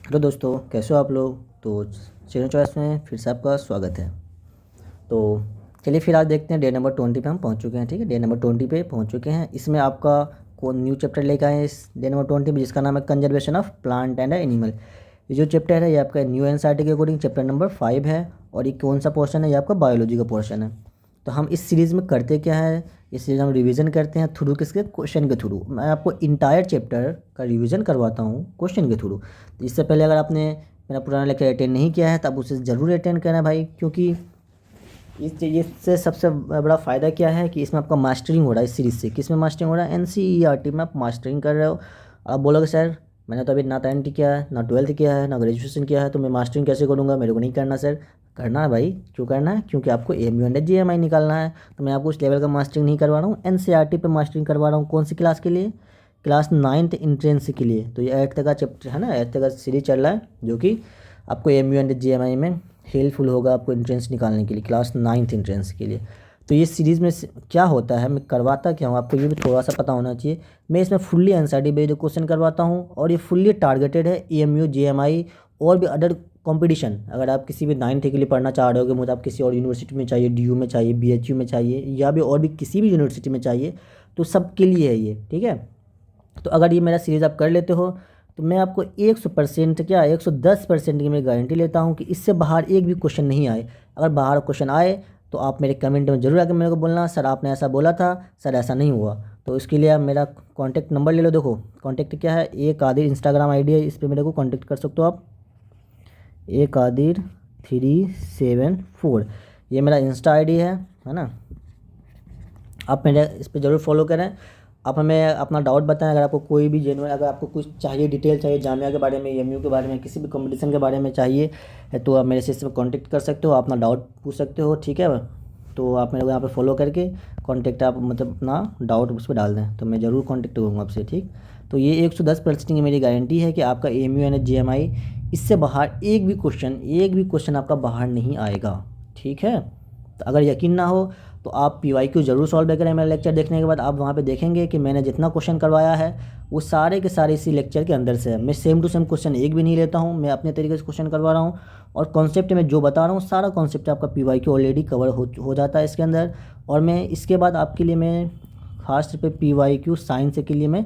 Hello दोस्तों, कैसे हो आप लोग। तो चैनल चॉइस में फिर से आपका स्वागत है। तो चलिए फिर आज देखते हैं, डे नंबर 20 पे हम पहुंच चुके हैं। ठीक है, डे नंबर 20 पे पहुंच चुके हैं। इसमें आपका कौन न्यू चैप्टर लेकर आए हैं इस डे नंबर 20 में, जिसका नाम है conservation of plant and animal. ये जो चैप्टर है ये आपका न्यू एनसीईआरटी के अकॉर्डिंग चैप्टर नंबर 5 है। और ये कौन सा पोर्शन है, ये आपका बायोलॉजी का पोर्शन है। तो हम इस सीरीज़ में करते क्या है, इस सीरीज में हम रिवीजन करते हैं थ्रू किसके, क्वेश्चन के थ्रू। मैं आपको इंटायर चैप्टर का रिवीजन करवाता हूँ क्वेश्चन के थ्रू। तो इससे पहले अगर आपने मेरा पुराना लेक्चर अटेंड नहीं किया है तो आप उसे ज़रूर अटेंड करना भाई, क्योंकि इससे सबसे बड़ा फ़ायदा क्या है कि इसमें आपका मास्टरिंग हो रहा है। इस सीरीज़ से किस में मास्टरिंग हो रहा है, एनसीईआरटी में आप मास्टरिंग कर रहे हो। आप बोलोगे सर मैंने तो अभी ना 10th किया है, ना 12th किया है, ना ग्रेजुएशन किया है, तो मैं मास्टरिंग कैसे करूँगा, मेरे को नहीं करना सर। करना है भाई, क्यों करना है, क्योंकि आपको एएमयू एंड जीएमआई निकालना है। तो मैं आपको उस लेवल का मास्टरिंग नहीं करवा रहा हूँ, एनसीईआरटी पे मास्टरिंग करवा रहा हूँ। कौन सी क्लास के लिए, क्लास 9th इंट्रेंस के लिए। तो ये 8th का चैप्टर है ना, 8th का सीरीज चल रहा है, जो कि आपको एएमयू एंड जीएमआई में हेल्पफुल होगा आपको एंट्रेंस निकालने के लिए, क्लास 9th एंट्रेंस के लिए। तो ये सीरीज़ में क्या होता है, मैं करवाता क्या हूँ, आपको ये भी थोड़ा सा पता होना चाहिए। मैं इसमें फुल्ली एनसीईआरटी बेस्ड क्वेश्चन करवाता हूँ, और ये फुल्ली टारगेटेड है एएमयू जीएमआई और भी अदर कंपटीशन। अगर आप किसी भी 9th के लिए पढ़ना चाह रहे हो कि मुझे आप किसी और यूनिवर्सिटी में चाहिए, डीयू में चाहिए, बीएचयू में चाहिए, या भी और भी किसी भी यूनिवर्सिटी में चाहिए, तो सबके लिए है ये। ठीक है, तो अगर ये मेरा सीरीज़ आप कर लेते हो तो मैं आपको 100% क्या 110% की मैं गारंटी लेता हूँ कि इससे बाहर एक भी क्वेश्चन नहीं आए। अगर बाहर क्वेश्चन आए तो आप मेरे कमेंट में ज़रूर आकर मेरे को बोलना, सर आपने ऐसा बोला था, सर ऐसा नहीं हुआ। तो इसके लिए आप मेरा कॉन्टैक्ट नंबर ले लो। देखो कॉन्टैक्ट क्या है, ए कादिर इंस्टाग्राम आईडी है, इस पर मेरे को कॉन्टैक्ट कर सकते हो आप। ए कादिर 374 ये मेरा इंस्टा आईडी है ना। आप मेरे इस पर ज़रूर फॉलो करें। आप हमें अपना डाउट बताएं, अगर आपको कोई भी जेन्युइन, अगर आपको कुछ चाहिए, डिटेल चाहिए जामिया के बारे में, एमयू के बारे में, किसी भी कंपटीशन के बारे में चाहिए है, तो आप मेरे से इस पर कॉन्टेक्ट कर सकते हो, अपना डाउट पूछ सकते हो। ठीक है, तो आप मेरे को यहाँ पे फॉलो करके कॉन्टेक्ट आप मतलब अपना डाउट उस पर डाल दें, तो मैं ज़रूर कॉन्टेक्ट करूँगा आपसे। ठीक, तो ये 110% की मेरी गारंटी है कि आपका एमयू यानी जीएमआई इससे बाहर एक भी क्वेश्चन आपका बाहर नहीं आएगा। ठीक है, तो अगर यकीन ना हो तो आप पीवाईक्यू ज़रूर सॉल्व करें। मेरा लेक्चर देखने के बाद आप वहाँ पे देखेंगे कि मैंने जितना क्वेश्चन करवाया है वो सारे के सारे इसी लेक्चर के अंदर से है। मैं सेम टू सेम क्वेश्चन एक भी नहीं लेता हूँ, मैं अपने तरीके से क्वेश्चन करवा रहा हूँ। और कॉन्सेप्ट में जो बता रहा हूँ सारा कॉन्सेप्ट आपका पीवाईक्यू ऑलरेडी कवर हो जाता है इसके अंदर। और मैं इसके बाद आपके लिए मैं खास तौर पर पीवाईक्यू साइंस के लिए मैं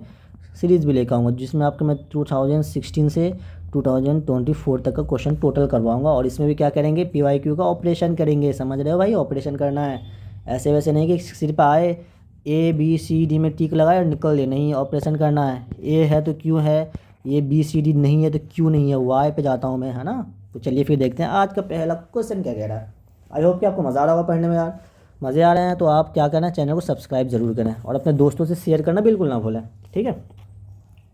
सीरीज़ भी लेकर आऊँगा, जिसमें आपके मैं 2016 से 2024 तक का क्वेश्चन टोटल करवाऊंगा। और इसमें भी क्या करेंगे, पीवाईक्यू का ऑपरेशन करेंगे। समझ रहे हो भाई, ऑपरेशन करना है, ऐसे वैसे नहीं कि सिर्फ आए ए बी सी डी में टिक लगाए और निकल ले, नहीं, ऑपरेशन करना है। ए है तो क्यों है, ये बी सी डी नहीं है तो क्यों नहीं है, वाई पे जाता हूँ मैं, है ना। तो चलिए फिर देखते हैं आज का पहला क्वेश्चन क्या कह रहा है। आई होप कि आपको मज़ा आ रहा होगा पढ़ने में। यार मज़े आ रहे हैं तो आप क्या करना, चैनल को सब्सक्राइब ज़रूर करें और अपने दोस्तों से शेयर करना बिल्कुल ना भूलें। ठीक है,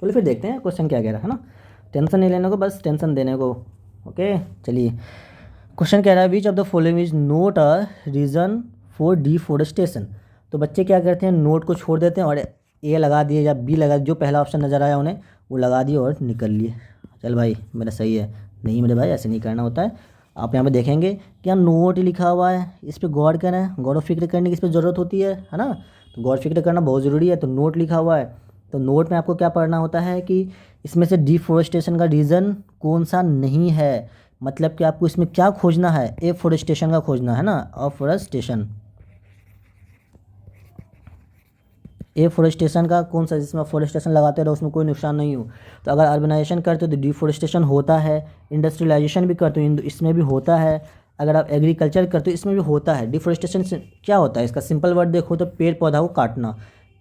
चलिए फिर देखते हैं क्वेश्चन क्या कह रहा है ना। टेंशन नहीं लेने को, बस टेंशन देने को। ओके, चलिए क्वेश्चन कह रहा है, विच of the following is note a reason for deforestation. तो बच्चे क्या करते हैं, नोट को छोड़ देते हैं और ए लगा दिए या बी लगा दिए, जो पहला ऑप्शन नज़र आया उन्हें वो लगा दिए और निकल लिए। चल भाई मेरा सही है, नहीं मेरे भाई ऐसे नहीं करना होता है। आप यहाँ पे देखेंगे क्या नोट लिखा हुआ है, इस पर गौर करें, गौर व फिक्र करने की इस पर ज़रूरत होती है ना। तो गौर फिक्र करना बहुत ज़रूरी है। तो नोट लिखा हुआ है, तो नोट में आपको क्या पढ़ना होता है कि इसमें से डिफॉरेस्टेशन का रीज़न कौन सा नहीं है। मतलब कि आपको इसमें क्या खोजना है, एफॉरेस्टेशन का खोजना है ना, अफॉरेस्टेशन। एफॉरेस्टेशन का कौन सा, जिसमें फॉरेस्टेशन लगाते रहो उसमें कोई नुकसान नहीं हो। तो अगर अर्बनाइजेशन करते हो तो डिफॉरेस्टेशन होता है, इंडस्ट्रियलाइजेशन भी करते हो इसमें भी होता है, अगर आप एग्रीकल्चर करते हो इसमें भी होता है। डिफॉरेस्टेशन से क्या होता है, इसका सिंपल वर्ड देखो तो पेड़ पौधा को काटना,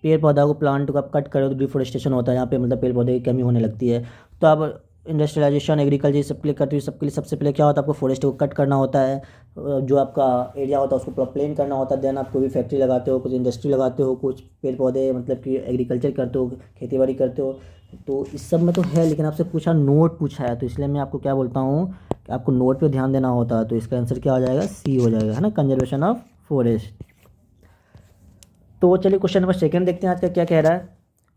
पेड़ पौधा को, प्लांट को आप कट करो तो डिफॉरेस्टेशन होता है। यहाँ पे मतलब पेड़ पौधे की कमी होने लगती है। तो आप इंडस्ट्रियलाइजेशन एग्रीकल्चर सबके लिए करते हो, सबके लिए सबसे पहले क्या होता है, आपको फॉरेस्ट को कट करना होता है, जो आपका एरिया होता है उसको पूरा प्लेन करना होता है। देन आप कोई भी फैक्ट्री लगाते हो, कुछ इंडस्ट्री लगाते हो, कुछ पेड़ पौधे मतलब कि एग्रीकल्चर करते हो, खेती बाड़ी करते हो। तो इस सब में तो है, लेकिन आपसे पूछा, नोट पूछा है, तो इसलिए मैं आपको क्या बोलता हूँ कि आपको नोट पे ध्यान देना होता है। तो इसका आंसर क्या हो जाएगा, सी हो जाएगा, है ना, कंजर्वेशन ऑफ फॉरेस्ट। तो चलिए क्वेश्चन नंबर सेकंड देखते हैं आज का क्या कह रहा है।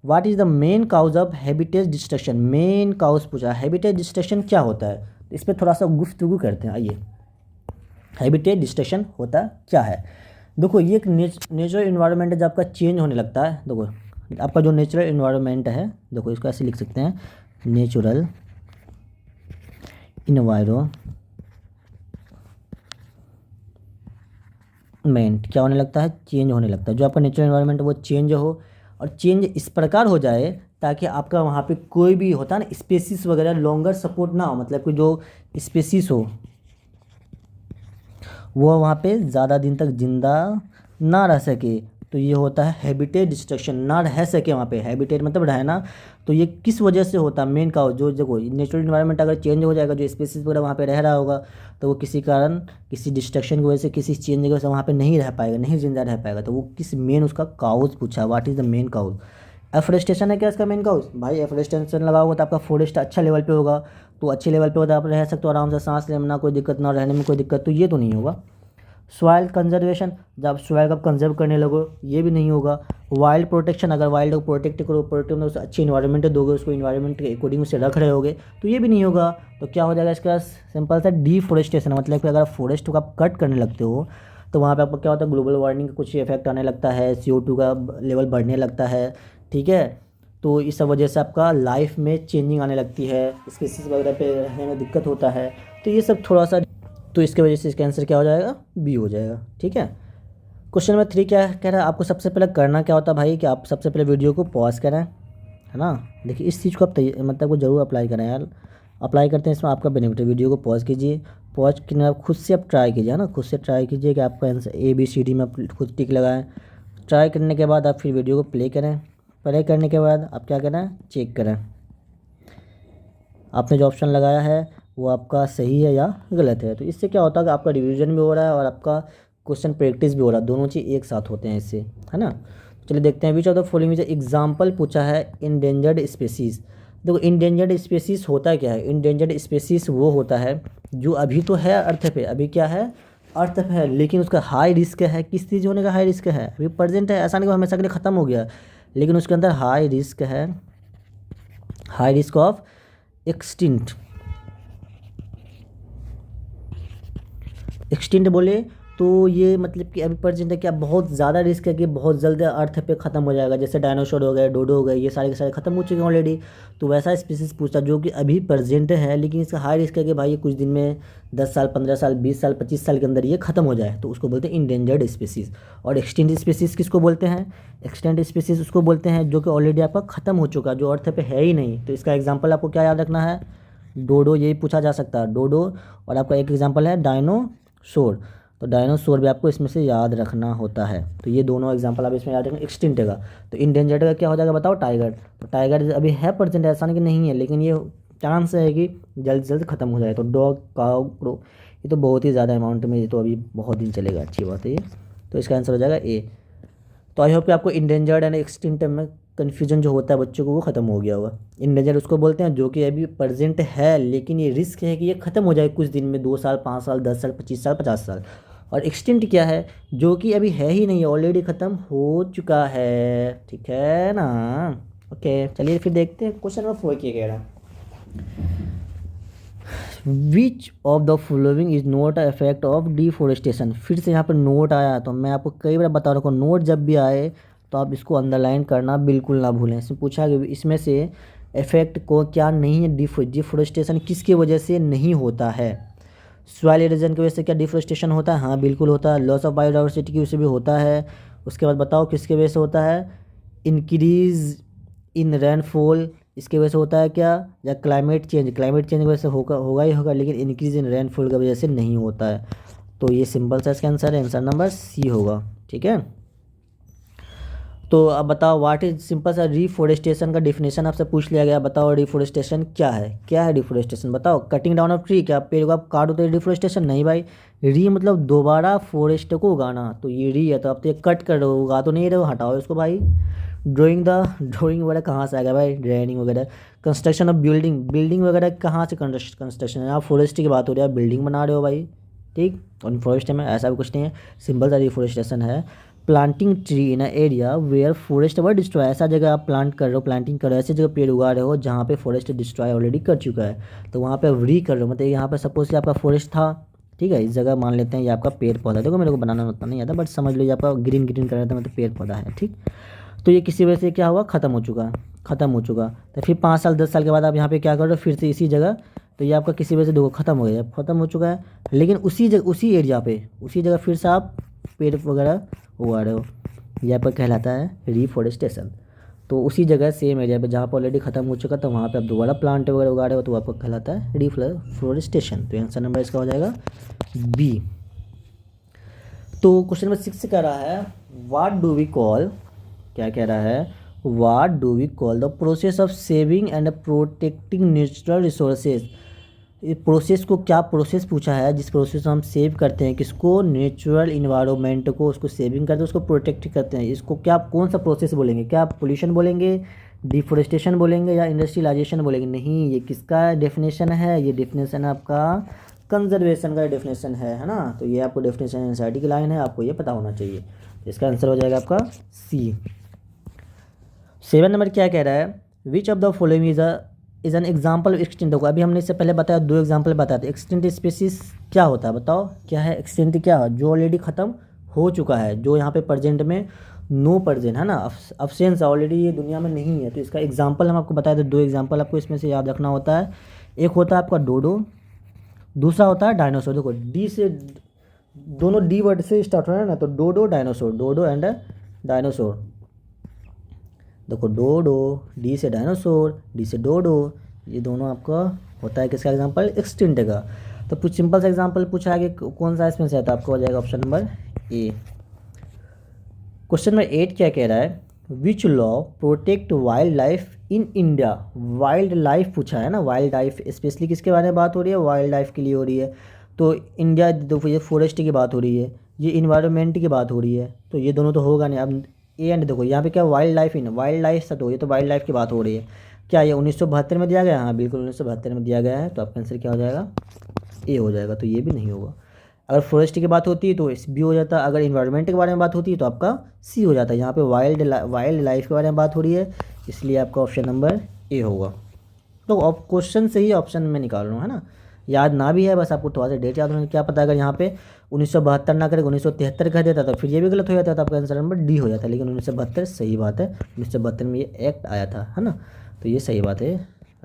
What is the main cause of habitat destruction. Main cause पूछा, हैबिटेट डिस्ट्रक्शन क्या होता है, तो इस पर थोड़ा सा गुफ्तगू करते हैं। आइए, हैबिटेट डिस्ट्रक्शन होता क्या है। देखो ये एक नेचुरल इन्वायरमेंट है, जब आपका चेंज होने लगता है। देखो आपका जो नेचुरल इन्वायरमेंट है, देखो इसको ऐसे लिख सकते हैं, नेचुरल इन्वायरमेंट क्या होने लगता है, चेंज होने लगता है। जो आपका नेचुरल इन्वायरमेंट है वो चेंज हो, और चेंज इस प्रकार हो जाए ताकि आपका वहाँ पे कोई भी होता है ना स्पेसीज वगैरह लॉन्गर सपोर्ट ना हो, मतलब कि जो स्पेसीज हो वो वहाँ पे ज़्यादा दिन तक जिंदा ना रह सके। तो ये होता है हैबिटेट डिस्ट्रक्शन, ना रह सके वहाँ पे, हैबिटेट मतलब रहना। तो ये किस वजह से होता है, मेन का जो देखो नेचुरल इन्वायरमेंट अगर चेंज हो जाएगा, जो स्पेसीज वगैरह वहाँ पे रह रहा होगा, तो वो किसी कारण किसी डिस्ट्रक्शन की वजह से, किसी चेंज की वजह से वहाँ पे नहीं रह पाएगा, नहीं जिंदा रह पाएगा। तो वो किस मेन उसका काउज पूछा, what is the main cause. Afforestation है क्या इसका मेन काउज, भाई एफोरेस्टेशन लगाओगे तो आपका फॉरेस्ट अच्छा लेवल पे होगा, तो अच्छे लेवल पे होता है, आप रह सकते हो आराम से, सांस लेने में ना कोई दिक्कत, ना रहने में कोई दिक्कत, तो ये तो नहीं होगा। सॉइल कंजर्वेशन, जब सॉइल का कंजर्व करने लगो, ये भी नहीं होगा। वाइल्ड प्रोटेक्शन, अगर वाइल्ड को प्रोटेक्ट करो, प्रोटेक्ट में उसे अच्छी इन्वायरमेंट दोगे, उसको इन्वायरमेंट के अकॉर्डिंग उसे रख रहे होगे, तो ये भी नहीं होगा। तो क्या हो जाएगा इसका, सिंपल सा डिफोरेस्टेशन, मतलब कि अगर फॉरेस्ट को आप कट करने लगते हो तो वहाँ पे आपको क्या होता है, ग्लोबल वार्मिंग का कुछ इफेक्ट आने लगता है, CO2 का लेवल बढ़ने लगता है, ठीक है। तो इस सब वजह से आपका लाइफ में चेंजिंग आने लगती है, स्पीसीज वगैरह पे रहने में दिक्कत होता है। तो ये सब थोड़ा सा, तो इसके वजह से इसका आंसर क्या हो जाएगा, बी हो जाएगा, ठीक है। क्वेश्चन नंबर 3 क्या कह रहा है, आपको सबसे पहले करना क्या होता है भाई, कि आप सबसे पहले वीडियो को पॉज करें, है ना। देखिए इस चीज़ को आप मतलब को जरूर अप्लाई करें यार, अप्लाई करते हैं इसमें आपका बेनिफिट है। वीडियो को पॉज कीजिए, पॉज करने आप खुद से आप ट्राई कीजिए, है ना, खुद से ट्राई कीजिए कि आपका आंसर ABCD में आप खुद टिक लगाएं। ट्राई करने के बाद आप फिर वीडियो को प्ले करें, प्ले करने के बाद आप क्या करें, चेक करें आपने जो ऑप्शन लगाया है वो आपका सही है या गलत है। तो इससे क्या होता है कि आपका रिवीजन भी हो रहा है और आपका क्वेश्चन प्रैक्टिस भी हो रहा है, दोनों चीज़ एक साथ होते हैं इससे, है ना। चलिए देखते हैं, विच ऑफ द फॉलोइंग एग्जाम्पल पूछा है इंडेंजर्ड स्पेसीज़। देखो इंडेंजर्ड स्पेसीज़ होता क्या है, इंडेंजर्ड स्पेसीज़ वो होता है जो अभी तो है अर्थ पे, अभी क्या है, अर्थ पे है, लेकिन उसका हाई रिस्क है। किस चीज़ होने का हाई रिस्क है, अभी प्रेजेंट है, ऐसा नहीं कि हमेशा के लिए ख़त्म हो गया, लेकिन उसके अंदर हाई रिस्क है, high risk of extinct. Extinct बोले तो ये मतलब कि अभी प्रेजेंट है, क्या बहुत ज़्यादा रिस्क है कि बहुत जल्द अर्थ पे ख़त्म हो जाएगा, जैसे डायनासोर हो गए, डोडो हो गए, ये सारे के सारे ख़त्म हो चुके हैं ऑलरेडी। तो वैसा स्पीसीज पूछता जो कि अभी प्रेजेंट है, लेकिन इसका हाई रिस्क है कि भाई ये कुछ दिन में 10 साल, 15 साल, 20 साल, 25 साल के अंदर ये ख़त्म हो जाए, तो उसको बोलते हैं इंडेंजर्ड स्पीसीज़। और एक्सटिंक्ट स्पीसीज़ किसको बोलते हैं, एक्सटिंक्ट स्पीसीज़ उसको बोलते हैं जो कि ऑलरेडी आपका ख़त्म हो चुका, जो अर्थ पे है ही नहीं। तो इसका एग्जाम्पल आपको क्या याद रखना है, डोडो, यही पूछा जा सकता है, डोडो। और आपका एक एग्जाम्पल है डायनासोर, तो डायनासोर भी आपको इसमें से याद रखना होता है। तो ये दोनों एग्जांपल आप इसमें याद रखेंगे। एक्सटिंक्ट का, तो इंडेंजर्ड का क्या हो जाएगा बताओ, टाइगर। तो टाइगर अभी है प्रेजेंट, ऐसा नहीं कि नहीं है, लेकिन ये चांस है कि जल्द से जल्द ख़त्म हो जाए। तो डॉग, काऊ, क्रो, ये तो बहुत ही ज़्यादा अमाउंट में, ये तो अभी बहुत दिन चलेगा, अच्छी बात है ये। तो इसका आंसर हो जाएगा ए। तो आई होप कि आपको इंडेंजर्ड एंड एक्सटिंक्ट में कन्फ्यूजन जो होता है बच्चों को वो ख़त्म हो गया होगा। इंडेंजर्ड उसको बोलते हैं जो कि अभी प्रेजेंट है, लेकिन ये रिस्क है कि ये ख़त्म हो जाए कुछ दिन में, 2 साल, 5 साल, 10 साल, 25 साल, 50 साल। और एक्सटिंक्ट क्या है, जो कि अभी है ही नहीं है, ऑलरेडी ख़त्म हो चुका है, ठीक है ना। ओके चलिए फिर देखते हैं क्वेश्चन नंबर 4 क्या कह रहा है, विच of the following is not a effect of deforestation. फिर से यहाँ पर नोट आया, तो मैं आपको कई बार बता रहा हूँ, नोट जब भी आए तो आप इसको अंडरलाइन करना बिल्कुल ना भूलें। इसमें पूछा कि इसमें से इफेक्ट को क्या नहीं है, डिफोरेस्टेशन किसकी वजह से नहीं होता है। सॉइल इरोजन की वजह से क्या डिफोरेस्टेशन होता है, हाँ बिल्कुल होता है। लॉस ऑफ बायोडाइवर्सिटी की वजह से भी होता है। उसके बाद बताओ किसकी वजह से होता है, इंक्रीज इन रेनफॉल, इसकी वजह से होता है क्या, या क्लाइमेट चेंज, क्लाइमेट चेंज की वजह से होगा, होगा ही होगा, लेकिन इंक्रीज इन रेनफॉल की वजह से नहीं होता है। तो ये सिंपल सा इसका आंसर है, आंसर नंबर सी होगा, ठीक है। तो अब बताओ व्हाट इज, सिंपल सा रिफोरेस्टेशन का डिफिनेशन आपसे पूछ लिया गया, बताओ रिफोरेस्टेशन क्या है, क्या है डिफोरेस्टेशन बताओ। कटिंग डाउन ऑफ ट्री, क्या पेड़ को आप काटो तो डिफोरेस्टेशन, नहीं भाई। री मतलब दोबारा फॉरेस्ट को उगाना, तो ये री है, तो आप तो ये कट कर रहे हो, उगा तो नहीं रहे हो, हटाओ इसको भाई। ड्राइंग वगैरह कहाँ से आएगा भाई, ड्राइंग वगैरह। कंस्ट्रक्शन ऑफ बिल्डिंग, बिल्डिंग वगैरह कहाँ से कंस्ट्रक्शन है, आप फॉरेस्ट की बात हो रही है, आप बिल्डिंग बना रहे हो भाई, ठीक। और फॉरेस्ट में ऐसा भी कुछ नहीं है, सिंपल सा डिफोरेस्टेशन है। Planting tree in a area where forest were destroy, ऐसा जगह आप प्लांट कर रहे हो, प्लांटिंग कर रहे हो, ऐसी जगह पेड़ उगा रहे हो जहाँ पे फॉरेस्ट डिस्ट्रॉय ऑलरेडी कर चुका है, तो वहाँ पे री कर रहे हो, मतलब यहाँ पे सपोज कि आपका फॉरेस्ट था, ठीक है, इस जगह मान लेते हैं ये आपका पेड़ पौधा, देखो मेरे को बनाना उतना नहीं आता, बट समझ लीजिए आपका ग्रीन ग्रीन कर रहा था, मतलब पेड़ पौधा है, ठीक। तो ये किसी वजह से क्या हुआ, ख़त्म हो चुका, ख़त्म हो चुका। तो फिर 5 साल 10 साल के बाद आप यहाँ पे क्या कर रहे हो, फिर से इसी जगह तो ये आपका किसी वजह से देखो ख़त्म हो गया, ख़त्म हो चुका है, लेकिन उसी जगह फिर से आप पेड़ वगैरह उगा रहे हो, ये आपका कहलाता है रिफॉरेस्टेशन। तो उसी जगह सेम एरिया पे जहाँ पर ऑलरेडी ख़त्म हो चुका था वहाँ पे आप दोबारा प्लांट वगैरह उगा रहे हो, तो आपको कहलाता है रिफॉरेस्टेशन। तो आंसर नंबर इसका हो जाएगा बी। तो क्वेश्चन नंबर 6 कह रहा है व्हाट डू वी कॉल, क्या कह रहा है, what do we call the process of saving and protecting natural resources. Process को क्या प्रोसेस पूछा है, जिस प्रोसेस हम सेव करते हैं किसको, नेचुरल इन्वायरमेंट को, उसको सेविंग करते हैं, उसको प्रोटेक्ट करते हैं, इसको क्या कौन सा प्रोसेस बोलेंगे, क्या पोल्यूशन बोलेंगे, डिफोरेस्टेशन बोलेंगे या इंडस्ट्रियलाइजेशन बोलेंगे। नहीं, ये किसका डेफिनेशन है, ये डेफिनेशन आपका कंजर्वेशन का डेफिनेशन है ना। तो ये आपको डेफिनेशन एनसीईआरटी की लाइन है, आपको ये पता होना चाहिए। तो इसका आंसर हो जाएगा आपका सी। 7 नंबर क्या कह रहा है, विच of the following is an example of extinct. देखो अभी हमने इससे पहले बताया, 2 एग्जाम्पल बताए थे। एक्सटिंक्ट स्पीसीज क्या होता है, बताओ क्या है एक्सटिंक्ट, क्या जो ऑलरेडी ख़त्म हो चुका है, जो यहाँ पे प्रेजेंट में नो प्रेजेंट है ना, अब्सेंस ऑलरेडी ये दुनिया में नहीं है। तो इसका एग्जाम्पल हम आपको बताए थे, 2 एग्जाम्पल आपको इसमें से याद रखना होता है। एक होता है आपका डोडो, दूसरा होता है डायनासोर। देखो डी से, दोनों डी वर्ड से स्टार्ट हो रहा है ना, तो डोडो डायनासोर, डोडो एंड डायनासोर। देखो डोडो, डी से डायनासोर, डी से डोडो, ये दोनों आपका होता है किसका एग्जांपल, एक्सटिंक्ट का। तो कुछ सिंपल सा एग्जांपल पूछा है कि कौन सा इसमें से है, तो आपको हो जाएगा option number A. Question number 8 क्या कह रहा है, which law protect wild life in India. Wild life पूछा है ना, वाइल्ड लाइफ स्पेशली किसके बारे में बात हो रही है, वाइल्ड लाइफ के लिए हो रही है। तो इंडिया, देखो ये फॉरेस्ट की बात हो रही है, ये इन्वायरमेंट की बात हो रही है, तो ये दोनों तो होगा नहीं। अब ए एंड देखो यहाँ पे क्या wild life in, wild life set हो, ये तो वाइल्ड लाइफ की बात हो रही है। क्या ये 1972 में दिया गया है, हाँ बिल्कुल 1972 में दिया गया है। तो आपका आंसर क्या हो जाएगा, ए हो जाएगा। तो ये भी नहीं होगा। अगर फॉरेस्ट की बात होती है तो बी हो जाता, अगर इन्वायरमेंट के बारे में बात होती है तो आपका सी हो जाता है। यहाँ पे वाइल्ड लाइफ के बारे में बात हो रही है, इसलिए आपका ऑप्शन नंबर ए होगा। तो अब क्वेश्चन से ही ऑप्शन में निकाल रहा हूँ है ना, याद ना भी है, बस आपको थोड़ा सा डेट याद होना। क्या पता अगर यहाँ पे 1972 ना करेगा 1973 कह देता तो फिर ये भी गलत हो जाता, तो आपका आंसर नंबर डी हो जाता। लेकिन 1972 सही बात है, 1972 में ये एक्ट आया था है ना, तो ये सही बात है,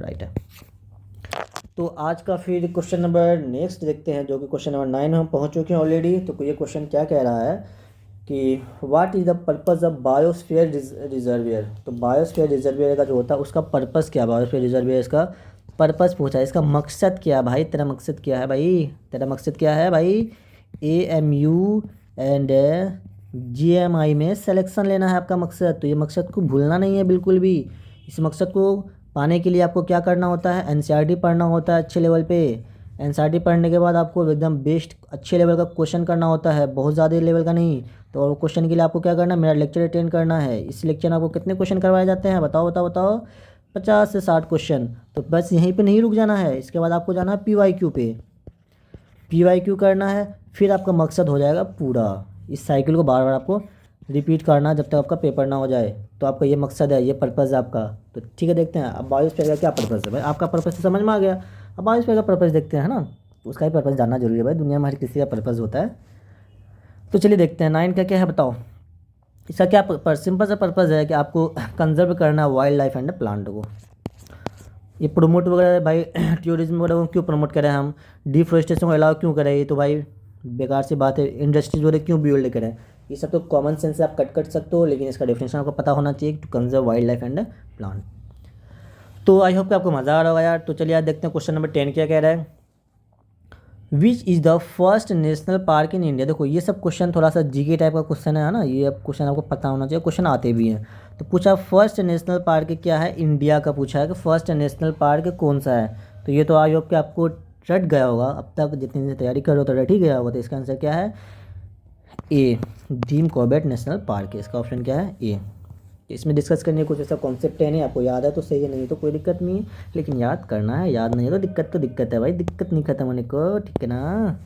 राइट है। तो आज का फिर क्वेश्चन नंबर नेक्स्ट देखते हैं, जो कि क्वेश्चन नंबर 9 हम पहुँच चुके हैं ऑलरेडी। तो ये क्वेश्चन क्या कह रहा है कि what is the purpose of biosphere reservoir. तो बायोस्फीयर रिजर्वियर का जो होता है उसका पर्पज़ क्या, बायोस्फीयर रिजर्वियर इसका पर्पज़ पूछा है, इसका मकसद क्या भाई, तेरा मकसद क्या है भाई, तेरा मकसद क्या है भाई। AMU एंड GMI में सिलेक्शन लेना है आपका मकसद। तो ये मकसद को भूलना नहीं है बिल्कुल भी। इस मकसद को पाने के लिए आपको क्या करना होता है, NCERT पढ़ना होता है अच्छे लेवल पे। NCERT पढ़ने के बाद आपको एकदम बेस्ट अच्छे लेवल का क्वेश्चन करना होता है, बहुत ज़्यादा लेवल का नहीं। तो क्वेश्चन के लिए आपको क्या करना है, मेरा लेक्चर अटेंड करना है। इस लेक्चर में आपको कितने क्वेश्चन करवाए जाते हैं, बताओ बताओ बताओ, 50 से 60 क्वेश्चन। तो बस यहीं पे नहीं रुक जाना है, इसके बाद आपको जाना है PYQ पे, PYQ करना है, फिर आपका मकसद हो जाएगा पूरा। इस साइकिल को बार बार आपको रिपीट करना जब तक आपका पेपर ना हो जाए। तो आपका ये मकसद है, ये पर्पज़ है आपका। तो ठीक है, देखते हैं अब बायोस्फीयर का क्या पर्पज़ है भाई। आपका पर्पज़ तो समझ में आ गया, अब बायोस्फीयर का पर्पज़ देखते हैं है ना, उसका ही पर्पज़ जानना जरूरी है भाई, दुनिया में हर किसी का पर्पज़ होता है। तो चलिए देखते हैं 9 का क्या है, बताओ इसका क्या सिंपल सा पर्पज़ है कि आपको कंजर्व करना है वाइल्ड लाइफ एंड प्लांट को। ये प्रोमोट वगैरह भाई टूरिज्म वगैरह को क्यों प्रमोट करें हम, डिफोरेस्टेशन को अलाउ क्यों करें, ये तो भाई बेकार सी बात है। इंडस्ट्रीज वगैरह क्यों बिल्ड करें, ये सब तो कॉमन सेंस से आप कट सकते हो, लेकिन इसका डेफिनेशन आपको पता होना चाहिए to conserve wild life and plant. तो आई होप कि आपको मज़ा आ रहा होगा यार। तो चलिए आज देखते हैं क्वेश्चन नंबर 10 क्या कह रहा है, which is the first national park in India. देखो ये सब क्वेश्चन थोड़ा सा जीके टाइप का क्वेश्चन है ना, ये क्वेश्चन आपको पता होना चाहिए, क्वेश्चन आते भी हैं। तो पूछा फर्स्ट नेशनल पार्क क्या है, इंडिया का पूछा है कि फर्स्ट नेशनल पार्क कौन सा है। तो ये तो आई होप कि आपको रट गया होगा, अब तक जितनी दिन तैयारी कर रहे हो तो रट ही गया होगा। तो इसका आंसर क्या है, ए, जिम कॉर्बेट नेशनल पार्क है, इसका ऑप्शन क्या है, ए। इसमें डिस्कस करने कुछ ऐसा कॉन्सेप्ट है नहीं, आपको याद है तो सही है, नहीं तो कोई दिक्कत नहीं है, लेकिन याद करना है, याद नहीं है तो दिक्कत है भाई, दिक्कत नहीं खत्म होने को, ठीक है ना।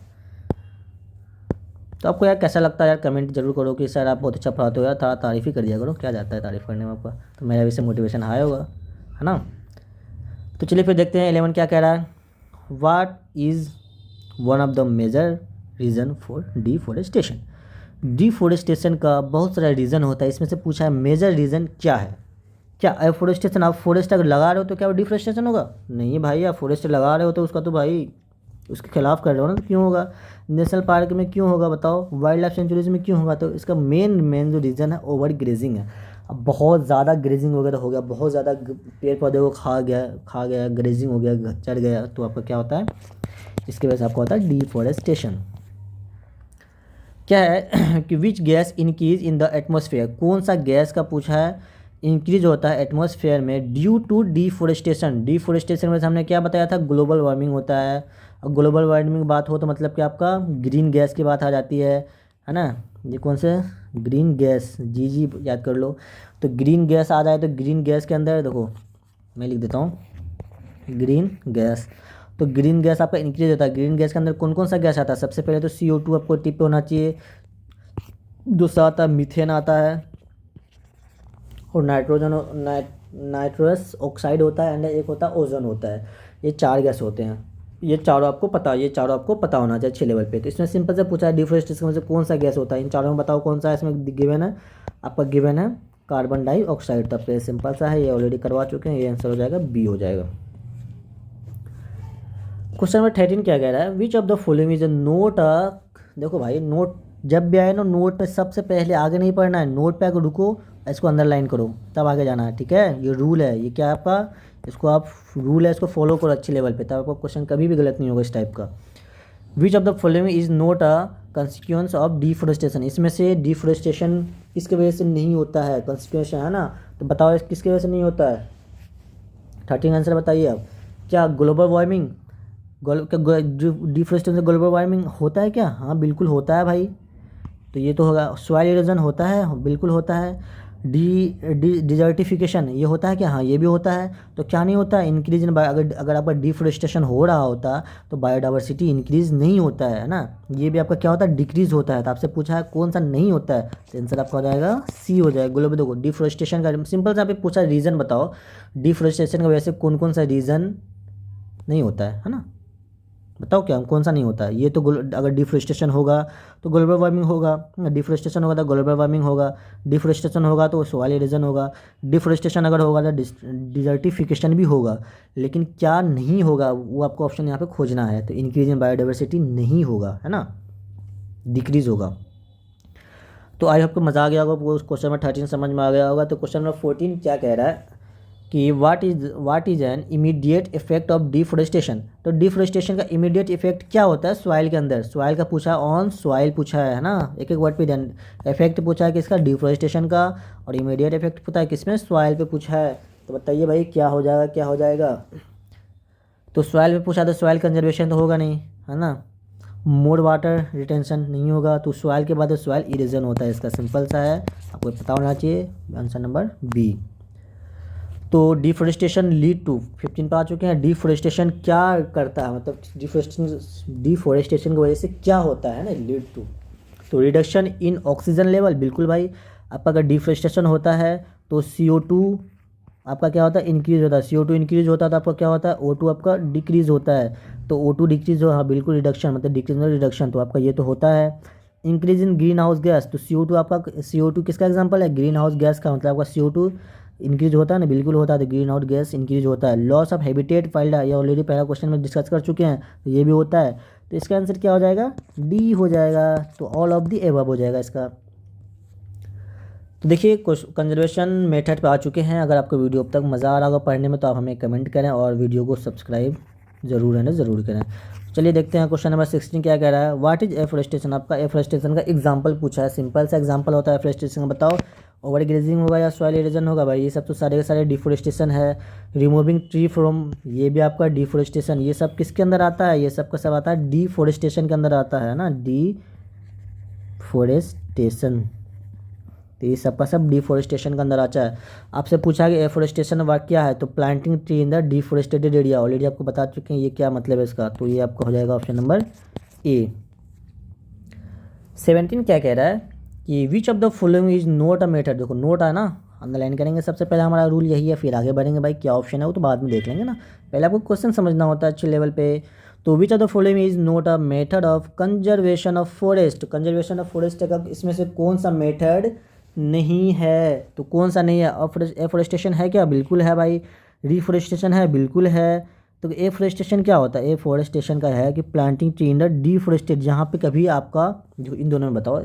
तो आपको यार कैसा लगता है यार, कमेंट जरूर करो कि सर आप बहुत अच्छा पढ़ाते हो यार, था तारीफ़ ही कर दिया करो, क्या जाता है तारीफ़ करने में आपका, तो मेरा भी से मोटिवेशन हाई होगा है ना। तो चलिए फिर देखते हैं 11 क्या कह रहा है, what is one of the major reason for deforestation. Deforestation का बहुत सारा रीज़न होता है, इसमें से पूछा है मेजर रीज़न क्या है, क्या एफोरेस्टेशन, आप फॉरेस्ट अगर लगा रहे हो तो क्या वो डिफोरेस्टेशन होगा? नहीं भाई, आप फॉरेस्ट लगा रहे हो तो उसका तो भाई उसके खिलाफ कर रहे हो ना, तो क्यों होगा? नेशनल पार्क में क्यों होगा बताओ? वाइल्ड लाइफ सेंचुरीज में क्यों होगा? तो इसका मेन जो रीज़न है ओवर ग्रेजिंग है। अब बहुत ज़्यादा ग्रेजिंग वगैरह हो गया, बहुत ज़्यादा पेड़ पौधे को खा गया, ग्रेजिंग हो गया, चढ़ गया, तो आपका क्या होता है? इसकी वजह से आपको होता है डिफॉरेस्टेशन। क्या है कि which gas increase in the atmosphere, कौन सा गैस का पूछा है इंक्रीज होता है एटमॉस्फेयर में ड्यू टू डिफोरेस्टेशन। डिफोरेस्टेशन में हमने क्या बताया था? ग्लोबल वार्मिंग होता है। और ग्लोबल वार्मिंग की बात हो तो मतलब कि आपका ग्रीन गैस की बात आ जाती है ना? ये कौन से ग्रीन गैस, जी याद कर लो। तो ग्रीन गैस आ जाए तो ग्रीन गैस के अंदर देखो मैं लिख देता हूँ ग्रीन गैस। तो ग्रीन गैस आपका इंक्रीज होता है। ग्रीन गैस के अंदर कौन कौन सा गैस आता है? सबसे पहले तो CO2 आपको टिप पे होना चाहिए। दूसरा आता है मीथेन आता है, और नाइट्रस ऑक्साइड होता है, एंड एक होता है ओजोन होता है। ये 4 गैस होते हैं। ये चारों आपको पता होना चाहिए अच्छे लेवल पे। तो इसमें सिंपल से पूछा है डिफोरेस्टेशन में से कौन सा गैस होता है, इन चारों में बताओ कौन सा है। इसमें गिवन है, आपका गिवन है कार्बन डाइऑक्साइड। तब पे सिंपल सा है, ये ऑलरेडी करवा चुके हैं, ये आंसर हो जाएगा बी हो जाएगा। क्वेश्चन नंबर 13 क्या कह रहा है? विच of the following is a note देखो भाई, नोट जब भी आए ना, नोट पे सबसे पहले आगे नहीं पढ़ना है, नोट पे आगे रुको, इसको अंडरलाइन करो तब आगे जाना है, ठीक है? ये रूल है, ये क्या है आपका, इसको आप रूल है, इसको फॉलो करो अच्छे लेवल पे, तब आपका क्वेश्चन कभी भी गलत नहीं होगा इस टाइप का। विच of the following is not a consequence of deforestation, इसमें से डिफोरेस्टेशन किसके वजह से नहीं होता है? कंसिक्वेंस है ना, तो बताओ किसकी वजह से नहीं होता है? 13 आंसर बताइए आप। क्या ग्लोबल वार्मिंग, डिफोरेस्टेशन से ग्लोबल वार्मिंग होता है क्या? हाँ बिल्कुल होता है भाई। तो ये तो होगा। सॉइल इरोजन होता है, बिल्कुल होता है। डिजर्टिफिकेशन ये होता है क्या? हाँ ये भी होता है। तो क्या नहीं होता है? इंक्रीज इन अगर आपका डिफोरेस्टेशन हो रहा होता तो बायोडाइवर्सिटी इंक्रीज नहीं होता है ना, ये भी आपका क्या होता है? डिक्रीज होता है। तो आपसे पूछा है कौन सा नहीं होता है, तो आंसर आपका हो जाएगा सी हो जाएगा। ग्लोबल देखो डिफोरेस्टेशन का सिंपल सा पे पूछा रीज़न बताओ, डिफोरेस्टेशन की वजह से कौन कौन सा रीज़न नहीं होता है ना? बताओ क्या कौन सा नहीं होता है? ये तो अगर डिफोरेस्टेशन होगा तो ग्लोबल वार्मिंग होगा, डिफोरेस्टेशन होगा तो ग्लोबल वार्मिंग होगा, डिफोरेस्टेशन होगा तो सॉइल इरोजन होगा, डिफोरेस्टेशन अगर होगा तो डिजर्टिफिकेशन भी होगा। लेकिन क्या नहीं होगा वो आपको ऑप्शन यहाँ पे खोजना है। तो इंक्रीज इन बायोडाइवर्सिटी नहीं होगा, है ना, डिक्रीज होगा। तो आई होप को मज़ा आ गया होगा, क्वेश्चन नंबर 13 समझ में आ गया होगा। तो क्वेश्चन नंबर 14 क्या कह रहा है कि what is an immediate effect of deforestation. तो डिफोरेस्टेशन का इमीडिएट इफेक्ट क्या होता है सॉइल के अंदर? सॉइल का पूछा है, ऑन सॉइल पूछा है ना, एक एक वर्ड पे ध्यान। इफेक्ट पूछा है किसका? डिफोरेस्टेशन का। और इमीडिएट इफेक्ट पूछा है किसमें? सॉइल पे पूछा है। तो बताइए भाई क्या हो जाएगा, क्या हो जाएगा? तो सॉइल पे पूछा तो सॉइल कंजर्वेशन तो होगा नहीं, है ना। मोर वाटर रिटेंशन नहीं होगा। तो सॉइल के बाद सॉइल इरोजन होता है। इसका सिंपल सा है, आपको पता होना चाहिए। Answer number B. तो डिफोरेस्टेशन लीड टू 15 पे आ चुके हैं। डिफोरेस्टेशन क्या करता है, मतलब डिफोरेस्टेशन की वजह से क्या होता है ना, लीड टू। तो रिडक्शन इन ऑक्सीजन लेवल, बिल्कुल भाई। आपका अगर डिफोरेस्टेशन होता है तो CO2 आपका क्या होता है? इंक्रीज होता है। CO2 इंक्रीज होता है तो आपका क्या होता है? O2 आपका डिक्रीज होता है। तो O2 डिक्रीज हो, हाँ बिल्कुल रिडक्शन, मतलब डिक्रीज में रिडक्शन, तो आपका ये तो होता है। Increase in green house gas, तो CO2 आपका, CO2 किसका एग्जांपल है? ग्रीन हाउस गैस का, मतलब आपका CO2 इंक्रीज होता है ना, बिल्कुल होता है। तो ग्रीन हाउस गैस इंक्रीज होता है। लॉस ऑफ हैबिटेट फाइल्ड, ये ऑलरेडी पहला क्वेश्चन में डिस्कस कर चुके हैं, तो ये भी होता है। तो इसका आंसर क्या हो जाएगा? डी हो जाएगा। तो ऑल ऑफ दी एबव हो जाएगा इसका। तो देखिए कंजर्वेशन मेथड पे आ चुके हैं। अगर आपको वीडियो अब तक मज़ा आ रहा होगा पढ़ने में तो आप हमें कमेंट करें और वीडियो को सब्सक्राइब ज़रूर है ना, ज़रूर करें। चलिए देखते हैं क्वेश्चन नंबर 16 क्या कह रहा है। व्हाट इज एफोरेस्टेशन, आपका एफोरेस्टेशन का एग्जांपल पूछा है। सिंपल सा एग्जांपल होता है एफोरेस्टेशन का, बताओ ओवर ग्रेजिंग होगा या सॉइल इरोजन होगा? भाई ये सब तो सारे के सारे डिफोरेस्टेशन है। रिमूविंग ट्री फ्रॉम, ये भी आपका डिफोरेस्टेशन। ये सब किसके अंदर आता है? ये सब का सब आता है डिफोरेस्टेशन के अंदर आता है ना, डिफोरेस्टेशन। तो ये सबका सब डिफोरेस्टेशन के अंदर आता है। आपसे पूछा कि एफोरेस्टेशन वर्क क्या है, तो planting tree in the deforested area, already आपको बता चुके हैं ये क्या मतलब है इसका। तो ये आपका हो जाएगा ऑप्शन नंबर ए। 17 क्या कह रहा है कि विच of the following is note a method. देखो नोट है ना, अंडरलाइन करेंगे सबसे पहले, हमारा रूल यही है, फिर आगे बढ़ेंगे। भाई क्या ऑप्शन है वो तो बाद में देख लेंगे ना, पहले आपको क्वेश्चन समझना होता है अच्छे लेवल पे। तो which of the following is note a method of conservation of forest. Conservation of forest का इसमें से कौन सा मेथड नहीं है। तो कौन सा नहीं है? एफोरेस्टेशन है क्या? बिल्कुल है भाई। रिफोरेस्टेशन है? बिल्कुल है। तो एफोरेस्टेशन क्या होता है? एफोरेस्टेशन का है कि planting tree in the deforested, जहाँ पे कभी आपका, जो इन दोनों में बताओ,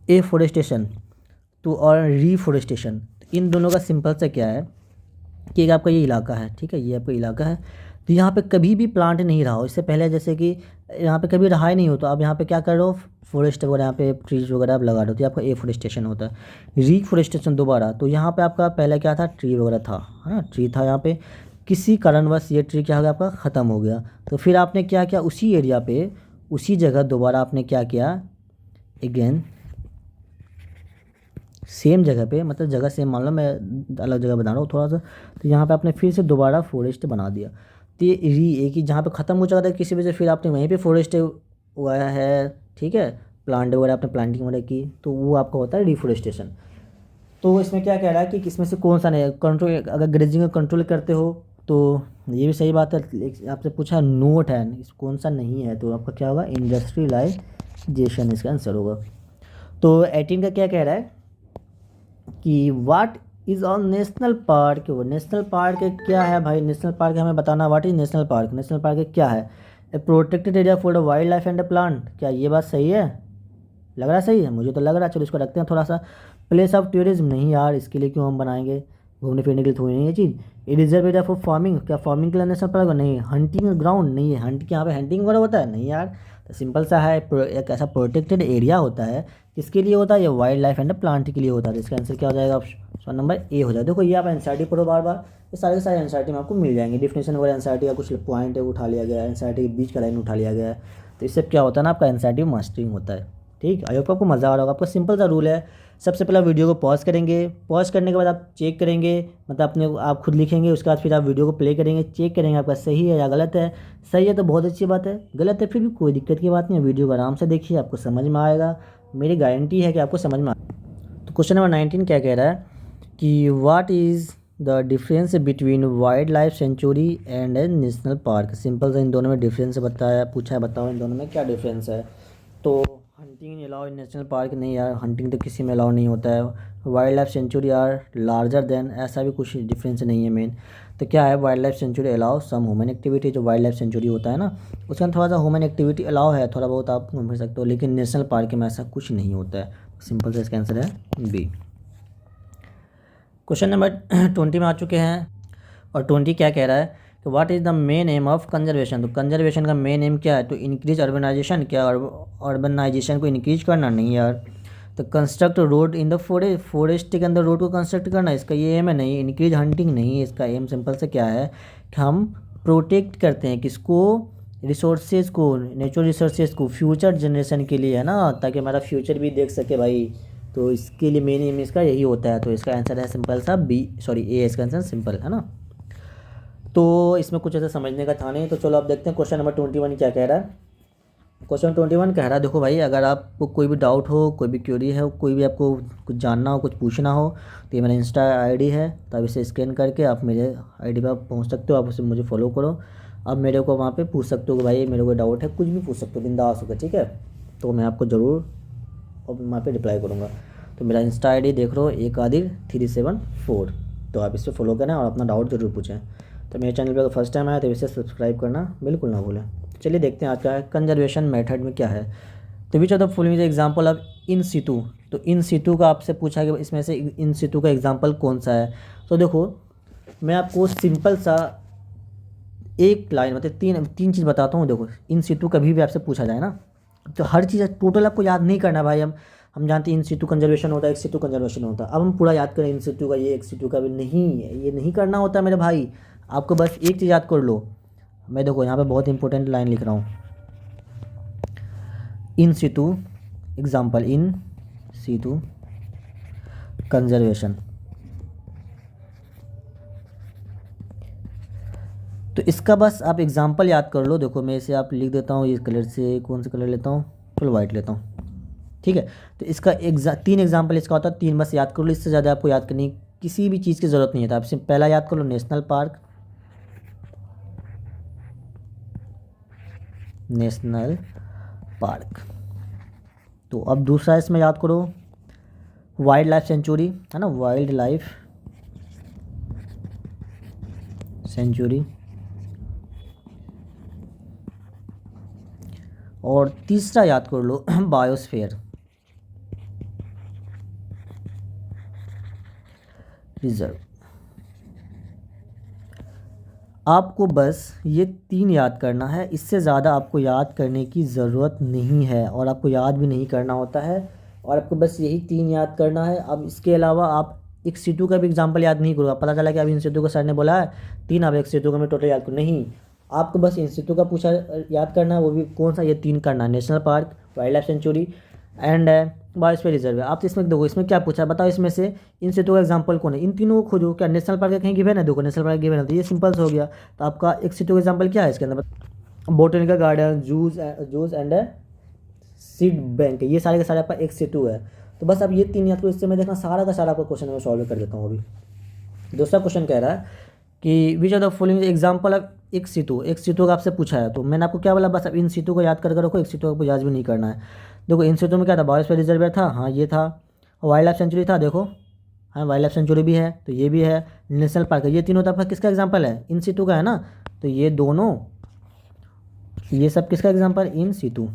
एफोरेस्टेशन तो और रिफोरेस्टेशन, इन दोनों का सिंपल सा क्या है कि एक आपका ये इलाका है, ठीक है, ये आपका इलाका है, तो यहाँ पे कभी भी प्लांट नहीं रहा हो इससे पहले, जैसे कि यहाँ पे कभी रहा ही नहीं हो, तो आप यहाँ पे क्या कर रहे हो? फॉरेस्ट वगैरह यहाँ पे ट्रीज वगैरह आप लगा रहे हो, तो ये आपका एफोरेस्टेशन होता है। रीफोरेस्टेशन दोबारा, तो यहाँ पे आपका पहले क्या था? ट्री वगैरह था, है ना, ट्री था यहाँ पे, किसी कारणवश ये ट्री क्या हो गया? आपका ख़त्म हो गया। तो फिर आपने क्या किया? उसी एरिया पे, उसी जगह दोबारा आपने क्या किया? अगेन सेम जगह पे, मतलब जगह सेम, मान लो मैं अलग जगह बता रहा हूँ थोड़ा सा, तो यहाँ पे आपने फिर से दोबारा फॉरेस्ट बना दिया। तो ये एक ही जहाँ पे ख़त्म हो चुका था किसी वजह से, फिर आपने वहीं पे फॉरेस्ट उगाया है, ठीक है, प्लांट वगैरह आपने प्लांटिंग वगैरह की, तो वो आपका होता है डिफोरेस्टेशन। तो इसमें क्या कह रहा है कि किसमें से कौन सा नहीं है कंट्रोल? अगर ग्रेजिंग को कंट्रोल करते हो तो ये भी सही बात है। आपसे पूछा नोट है, कौन सा नहीं है, तो आपका क्या होगा? इंडस्ट्रियलाइजेशन इसका आंसर होगा। तो 18 का क्या कह रहा है कि what is on national park? वो नेशनल पार्क क्या है भाई? नेशनल पार्क हमें बताना, what is national park? National park क्या है? A protected area for the wild life and the plant. क्या ये बात सही है? लग रहा है सही है, मुझे तो लग रहा है। चलो इसको रखते हैं थोड़ा सा। प्लेस ऑफ टूरिज्म नहीं यार, इसके लिए क्यों हम बनाएंगे? घूमने फिरने के लिए थोड़ी नहीं है चीज़। ये रिजर्व एरिया फॉर फार्मिंग, क्या फार्मिंग के लिए नेशनल पार्क? नहीं। हंटिंग ग्राउंड नहीं है, हंट के यहाँ पे हंटिंग वगैरह होता है? नहीं यार। तो सिंपल सा है, एक ऐसा प्रोटेक्टेड एरिया होता है, किसके लिए होता है? ये वाइल्ड लाइफ एंड प्लांट के लिए होता है। तो इसका आंसर क्या हो जाएगा? ऑप्शन नंबर ए हो जाएगा। देखो ये आप एनसीईआरटी पढ़ो बार बार, ये सारे के सारे एनसीईआरटी में आपको मिल जाएंगे। डिफिनेशन वगैरह एनसीईआरटी का कुछ पॉइंट है उठा लिया गया है, एनसीईआरटी के बीच का लाइन उठा लिया गया है। तो इससे क्या होता है ना, आपका एनसीईआरटी मास्टरिंग होता है। ठीक, आई होप आपको मज़ा आ रहा होगा। आपका सिंपल सा रूल है, सबसे पहले वीडियो को पॉज करेंगे, पॉज करने के बाद आप चेक करेंगे, मतलब अपने आप खुद लिखेंगे, उसके बाद फिर आप वीडियो को प्ले करेंगे, चेक करेंगे आपका सही है या गलत है। सही है तो बहुत अच्छी बात है, गलत है फिर भी कोई दिक्कत की बात नहीं है। वीडियो को आराम से देखिए, आपको समझ में आएगा, मेरी गारंटी है कि आपको समझ में तो क्वेश्चन नंबर 19 क्या कह रहा है कि what is the difference between wild life century and A national park? Simple सा इन दोनों में डिफरेंस बताया, पूछा है, बताओ इन दोनों में क्या डिफरेंस है। तो हंटिंग अलाउ इन नेशनल पार्क, नहीं यार, हंटिंग तो किसी में अलाउ नहीं होता है। Wild life sanctuary are larger than, ऐसा भी कुछ डिफरेंस नहीं है मेन। तो क्या है? Wild life sanctuary allow some human activity, जो वाइल्ड लाइफ सेंचुरी होता है ना, उसके अंदर थोड़ा सा ह्यूमन एक्टिविटी अलाउ है, थोड़ा बहुत आप घूम फिर सकते हो, लेकिन नेशनल पार्क में ऐसा कुछ नहीं होता है। सिंपल से इसका आंसर है बी। क्वेश्चन नंबर 20 में आ चुके हैं, और 20 क्या कह रहा है कि what is the main M of conservation? तो कंजर्वेशन का मेन एम क्या है? तो इंक्रीज अर्बनाइजेशन, क्या अर्बनाइजेशन को इंक्रीज करना? नहीं यार। तो construct road in the forest के अंदर रोड को कंस्ट्रक्ट करना, इसका ये एम है? नहीं। इंक्रीज हंटिंग, नहीं, इसका एम सिंपल से क्या है कि हम प्रोटेक्ट करते हैं किसको? रिसोर्सेज को, नेचुरल रिसोर्सेज को, फ्यूचर जनरेशन के लिए, है ना, ताकि हमारा फ्यूचर भी देख सके भाई। तो इसके लिए मेन एम इसका यही होता है। तो इसका आंसर है सिंपल सा बी, सॉरी ए, इसका आंसर सिंपल है ना। तो इसमें कुछ ऐसा समझने का था नहीं। तो चलो अब देखते हैं क्वेश्चन नंबर 21 क्या कह रहा है। क्वेश्चन 21 कह रहा है, देखो भाई, अगर आपको कोई भी डाउट हो, कोई भी क्वेरी है, कोई भी आपको कुछ जानना हो, कुछ पूछना हो, तो ये मेरा इंस्टा आईडी है, तो आप इसे स्कैन करके आप मेरे आईडी पर पहुंच सकते हो, आप उसे मुझे फॉलो करो। अब मेरे को वहाँ पे पूछ सकते हो कि भाई मेरे को डाउट है, कुछ भी पूछ सकते हो, बिंदास होकर, ठीक है। तो मैं आपको ज़रूर और वहाँ पे रिप्लाई करूँगा। तो मेरा इंस्टा आईडी देख लो, AKadir374। तो आप इसे फॉलो करें और अपना डाउट ज़रूर पूछें। तो मेरे चैनल पर फर्स्ट टाइम आया तो इसे सब्सक्राइब करना बिल्कुल ना भूलें। चलिए देखते हैं आज का कंजर्वेशन मेथड में क्या है। तो which of the following example of in situ? तो इन सितु का आपसे पूछा कि इसमें से इन सितु का एग्जाम्पल कौन सा है। तो देखो मैं आपको सिंपल सा एक लाइन, मतलब तीन तीन चीज़ बताता हूँ। देखो इन सितु कभी भी आपसे पूछा जाए ना, तो हर चीज़ टोटल आपको याद नहीं करना भाई। हम जानते हैं इन सितु कंजर्वेशन होता है, एक सितु कंजर्वेशन होता है। अब हम पूरा याद करें इन सितु का, ये एक सितु का भी नहीं, ये नहीं करना होता मेरे भाई। आपको बस एक चीज़ याद कर लो। मैं देखो यहाँ पे बहुत इंपॉर्टेंट लाइन लिख रहा हूँ, इन सितु एग्जाम्पल, इन सितु कंजर्वेशन। तो इसका बस आप एग्जाम्पल याद कर लो। देखो मैं इसे आप लिख देता हूँ, इस कलर से, कौन सा कलर लेता हूँ, फुल वाइट लेता हूँ, ठीक है। तो इसका तीन एग्जाम्पल इसका होता है, तीन बस याद कर लो, इससे ज़्यादा आपको याद करनी किसी भी चीज़ की ज़रूरत नहीं है। तो आप सिर्फ पहला याद कर लो, नेशनल पार्क, नेशनल पार्क। तो अब दूसरा इसमें याद करो वाइल्ड लाइफ सेंचुरी है ना, वाइल्ड लाइफ सेंचुरी। और तीसरा याद कर लो बायोस्फीयर रिजर्व। आपको बस ये 3 याद करना है, इससे ज़्यादा आपको याद करने की ज़रूरत नहीं है और आपको याद भी नहीं करना होता है, और आपको बस यही 3 याद करना है। अब इसके अलावा आप एक सीटू का भी एग्जांपल याद नहीं करोगे, पता चला कि अभी इन सीटू का सर ने बोला है 3, अब एक सीटू का मैं टोटल याद करूँ, नहीं, आपको बस इन सीटू का पूछा याद करना है, वो भी कौन सा, ये 3 करना है, national park, wild life century and biosphere reserve है। आप तो इसमें देखो, इसमें क्या पूछा बताओ, इसमें से इन सेटों का एग्जांपल कौन है, इन तीनों को खोजो। क्या नेशनल पार्क का कहीं गिवन है? देखो नेशनल पार्क गिवन है, तो ये सिंपल से हो गया। तो आपका एक सेटों का एग्जांपल क्या है इसके अंदर? Botanical garden, juice and seed bank, ये सारे के सारे आपका एक सेटू है। तो बस आप ये 3 याद करो, इससे मैं देखना सारा का सारा आपका क्वेश्चन मैं सॉल्व कर देता हूँ। अभी दूसरा क्वेश्चन कह रहा है कि which are the following example of ex situ का आपसे पूछा है, तो मैंने आपको क्या बोला, बस अब इन सीटू को याद करके रखो, एक सीटू को याद भी नहीं करना है। देखो इन सीटू में क्या था, बायोस्फीयर रिजर्व था, हाँ ये था, वाइल्ड लाइफ सेंचुरी था, देखो हाँ वाइल्ड लाइफ सेंचुरी भी है, तो ये भी है, नेशनल पार्क है, ये तीनों तो आपका किसका एग्जाम्पल है, इन सीटू का है ना। तो ये दोनों, ये सब किसका एग्जाम्पल, इन सीटू,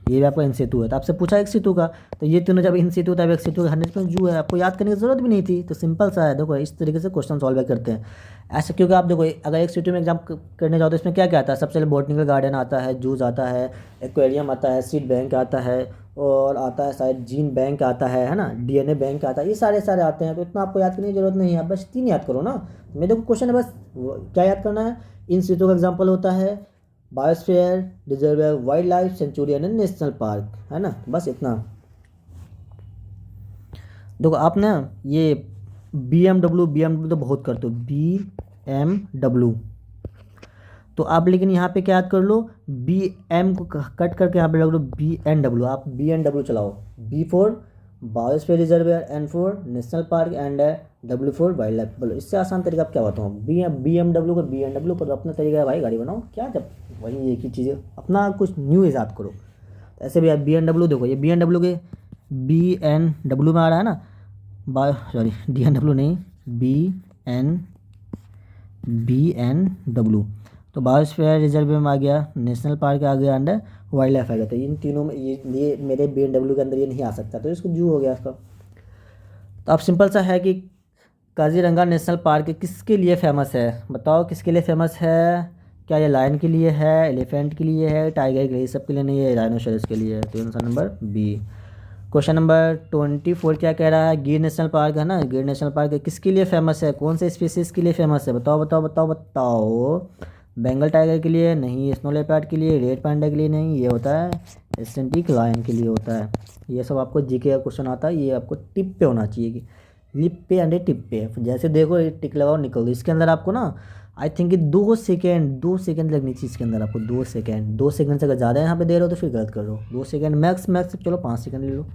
ये भी आपका इन सीटू है। तो आपसे पूछा एक सीटू का, तो ये तीनों जब इन सीटू तब एक सीटू का 100% जू है, आपको याद करने की जरूरत भी नहीं थी। तो सिंपल सा है, देखो इस तरीके से क्वेश्चन सॉल्व करते हैं ऐसे, क्योंकि आप देखो अगर एक सीटू में एग्जाम करने जाओ तो इसमें क्या क्या आता है, सबसे पहले बोटनिकल गार्डन आता है, जूस आता है, एक्वेरियम आता है, सीड बैंक आता है, और आता है शायद जीन बैंक आता है ना, डीएनए बैंक आता है, ये सारे सारे आते हैं। तो इतना आपको याद करने की जरूरत नहीं है, आप बस 3 याद करो ना। मेरे को क्वेश्चन है बस क्या याद करना है, इन सीटू का एग्जाम्पल होता है biosphere reserve, wild life century and national park, है ना, बस इतना। देखो आप ना ये बी एम डब्ल्यू तो बहुत करते हो, BMW, तो आप लेकिन यहाँ पे क्या याद कर लो, BM को कट करके यहाँ पे रख लो BNW, आप BNW चलाओ, B for biosphere reserve, N for national park and W for wild life. बोलो इससे आसान तरीका आप क्या बताऊँ, BMW को BNW करो, अपना तरीका है भाई, गाड़ी बनाओ क्या, जब वही एक ही चीज़, अपना कुछ न्यू ईजाद करो। तो ऐसे भी आप BNW देखो, ये BNW के BNW में आ रहा है ना, सॉरी DNW नहीं, BNW, तो बायोस्फीयर रिजर्व में आ गया, नेशनल पार्क आ गया, अंडर वाइल्ड लाइफ आ गया। तो इन तीनों में ये मेरे BNW के अंदर ये नहीं आ सकता, तो इसको जू हो गया इसका। तो अब सिंपल सा है कि काजीरंगा नेशनल पार्क किसके लिए फेमस है, बताओ किसके लिए फेमस है? क्या ये लायन के लिए है, एलिफेंट के लिए है, टाइगर के लिए, सब के लिए नहीं है, राइनोसोरस के लिए है। तो answer number B. Question number 24 क्या कह रहा है, गिर नेशनल पार्क है ना, गिर नेशनल पार्क किसके लिए फेमस है, कौन से स्पीसीज के लिए फेमस है, बताओ बताओ बताओ बताओ। बंगाल टाइगर के लिए नहीं, स्नो लेपर्ड के लिए, रेड पांडा के लिए नहीं, ये होता है एशियाटिक लायन के लिए होता है। ये सब आपको जीके का क्वेश्चन आता है, ये आपको टिप पे होना चाहिए कि लिप पे अंडे टिप पे, जैसे देखो ये टिक लगाओ निकल दो। इसके अंदर आपको ना आई थिंक कि 2 सेकेंड लगनी चाहिए इसके अंदर आपको, 2 सेकेंड से अगर ज़्यादा यहाँ पे दे रहे हो तो फिर गलत कर रहे हो। 2 सेकेंड मैक्स मैक्स, चलो 5 सेकेंड ले लो,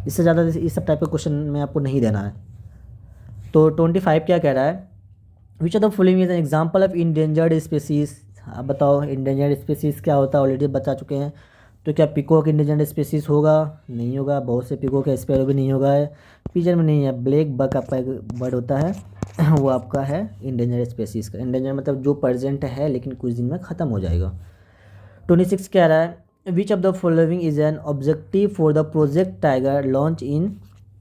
इससे ज़्यादा इस सब टाइप के क्वेश्चन में आपको नहीं देना है। तो 25 क्या कह रहा है, which are the following is an example of endangered species. आप बताओ इंडेंजर्ड स्पेसीज क्या होता है, ऑलरेडी बता चुके हैं। तो क्या पिकॉक इंडेंजर्ड स्पेसीज होगा? नहीं होगा, बहुत से पिकॉक है, स्पैरो भी नहीं होगा, पिजन में नहीं है, ब्लैक बक आपका एक बर्ड होता है वो आपका है इंडेंजर्ड स्पेसीज का। इंडेंजर मतलब जो प्रेजेंट है लेकिन कुछ दिन में ख़त्म हो जाएगा। 26 कह रहा है विच of the following is an objective for the project tiger launch in